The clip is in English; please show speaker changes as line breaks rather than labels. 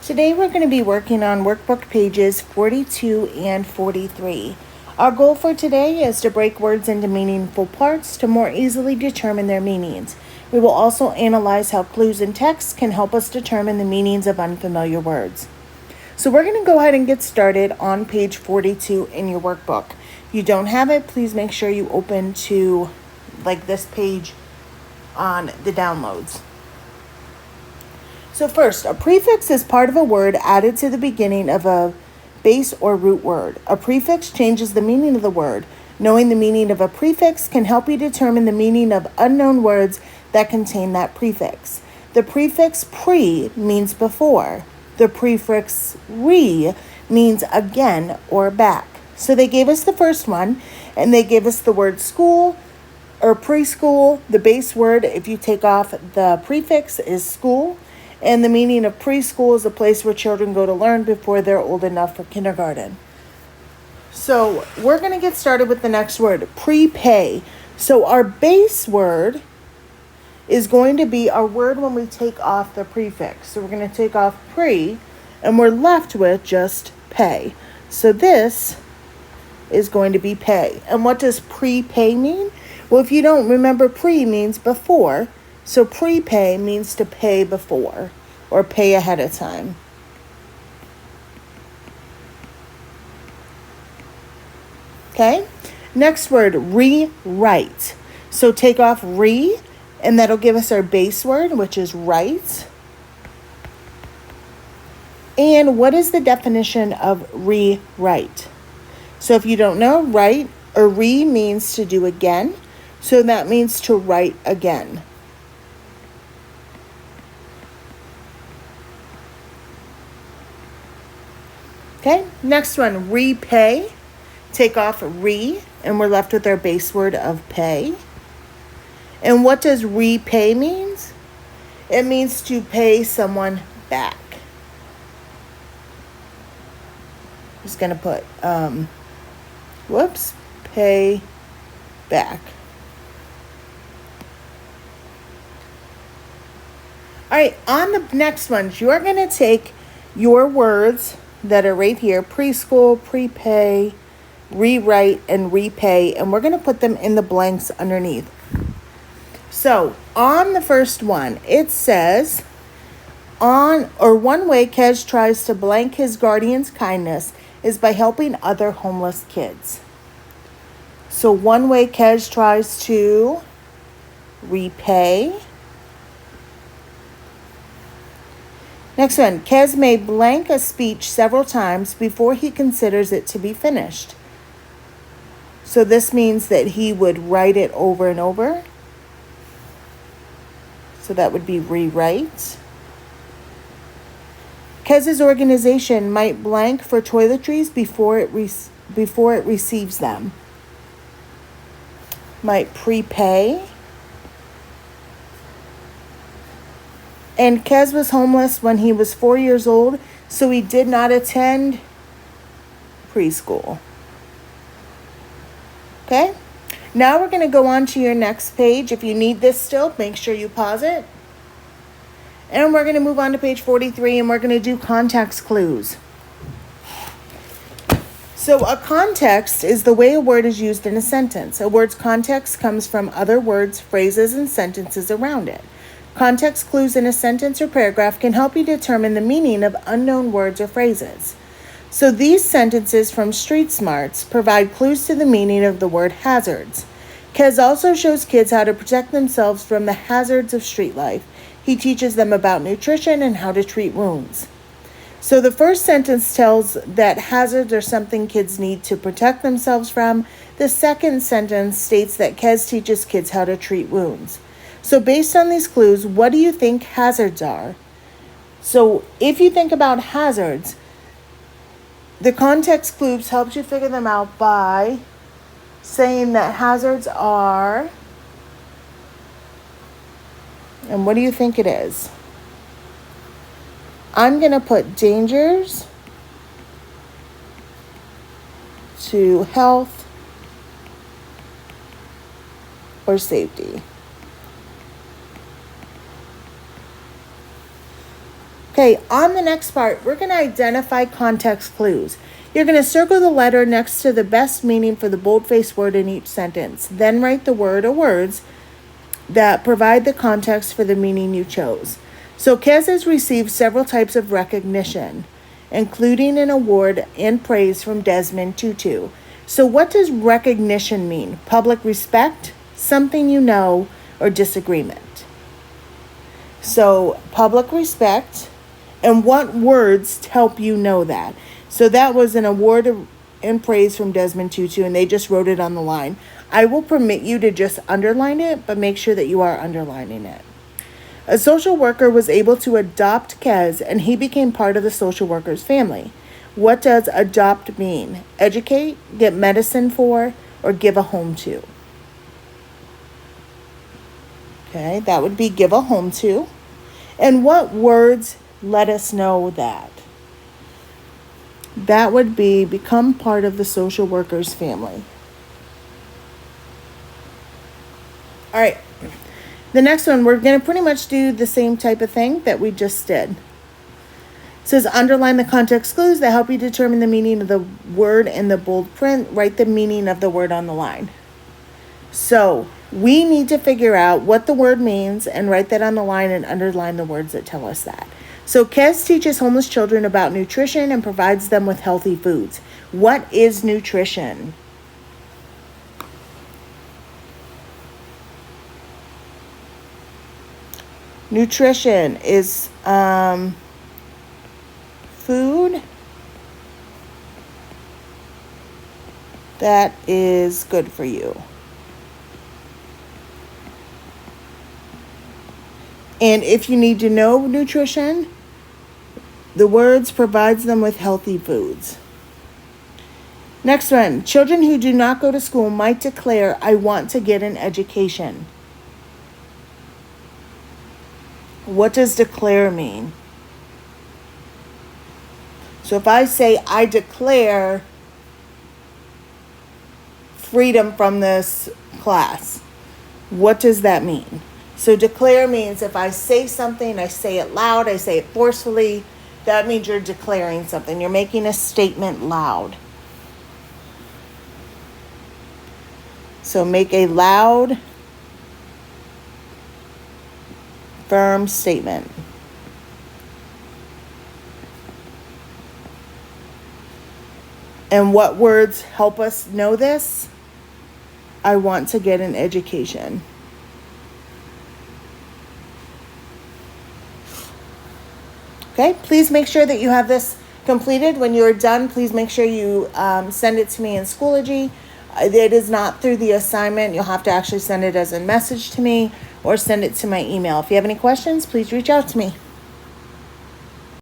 Today we're going to be working on workbook pages 42 and 43. Our goal for today is to break words into meaningful parts to more easily determine their meanings. We will also analyze how clues in text can help us determine the meanings of unfamiliar words. So we're going to go ahead and get started on page 42 in your workbook. If you don't have it, please make sure you open to this page on the downloads. So first, a prefix is part of a word added to the beginning of a base or root word. A prefix changes the meaning of the word. Knowing the meaning of a prefix can help you determine the meaning of unknown words that contain that prefix. The prefix pre means before. The prefix re means again or back. So they gave us the first one, and they gave us the word school or preschool. The base word, if you take off the prefix, is school. And the meaning of preschool is a place where children go to learn before they're old enough for kindergarten. So we're going to get started with the next word, prepay. So our base word is going to be our word when we take off the prefix. So we're going to take off pre, and we're left with just pay. So this is going to be pay. And what does prepay mean? Well, if you don't remember, pre means before. So prepay means to pay before or pay ahead of time. Okay, next word, rewrite. So take off re, and that'll give us our base word, which is write. And what is the definition of rewrite? So if you don't know, write or re means to do again. So that means to write again. Okay, next one, repay. Take off re, and we're left with our base word of pay. And what does repay means? It means to pay someone back. Just going to put, pay back. All right, on the next ones, you are going to take your words that are right here, preschool, prepay, rewrite, and repay, and we're going to put them in the blanks underneath. So on the first one, it says, one way Kez tries to blank his guardian's kindness is by helping other homeless kids. So one way Kez tries to repay. Next one, Kez may blank a speech several times before he considers it to be finished. So this means that he would write it over and over. So that would be rewrite. Kez's organization might blank for toiletries before it receives them. Might prepay. And Kez was homeless when he was 4 years old, so he did not attend preschool. Okay? Now we're going to go on to your next page. If you need this still, make sure you pause it. And we're going to move on to page 43, and we're going to do context clues. So a context is the way a word is used in a sentence. A word's context comes from other words, phrases, and sentences around it. Context clues in a sentence or paragraph can help you determine the meaning of unknown words or phrases. So these sentences from Street Smarts provide clues to the meaning of the word hazards. Kez also shows kids how to protect themselves from the hazards of street life. He teaches them about nutrition and how to treat wounds. So the first sentence tells that hazards are something kids need to protect themselves from. The second sentence states that Kez teaches kids how to treat wounds. So based on these clues, what do you think hazards are? So if you think about hazards, the context clues helps you figure them out by saying that hazards are, and what do you think it is? I'm going to put dangers to health or safety. Okay, on the next part, we're going to identify context clues. You're going to circle the letter next to the best meaning for the boldface word in each sentence. Then write the word or words that provide the context for the meaning you chose. So Kez has received several types of recognition, including an award and praise from Desmond Tutu. So what does recognition mean? Public respect, something you know, or disagreement? So public respect, and what words help you know that? So that was an award and praise from Desmond Tutu, and they just wrote it on the line. I will permit you to just underline it, but make sure that you are underlining it. A social worker was able to adopt Kez, and he became part of the social worker's family. What does adopt mean? Educate, get medicine for, or give a home to? Okay, that would be give a home to. And what words let us know that? That would be become part of the social worker's family. All right. The next one, we're going to pretty much do the same type of thing that we just did. It says underline the context clues that help you determine the meaning of the word in the bold print. Write the meaning of the word on the line. So we need to figure out what the word means and write that on the line and underline the words that tell us that. So Kez teaches homeless children about nutrition and provides them with healthy foods. What is nutrition? Nutrition is food that is good for you. And if you need to know nutrition, the words provides them with healthy foods. Next one, children who do not go to school might declare, I want to get an education. What does declare mean? So if I say, I declare freedom from this class, what does that mean? So declare means if I say something, I say it loud, I say it forcefully, that means you're declaring something. You're making a statement loud. So make a loud, firm statement. And what words help us know this? I want to get an education. Okay, please make sure that you have this completed. When you're done, please make sure you send it to me in Schoology. It is not through the assignment. You'll have to actually send it as a message to me or send it to my email. If you have any questions, please reach out to me.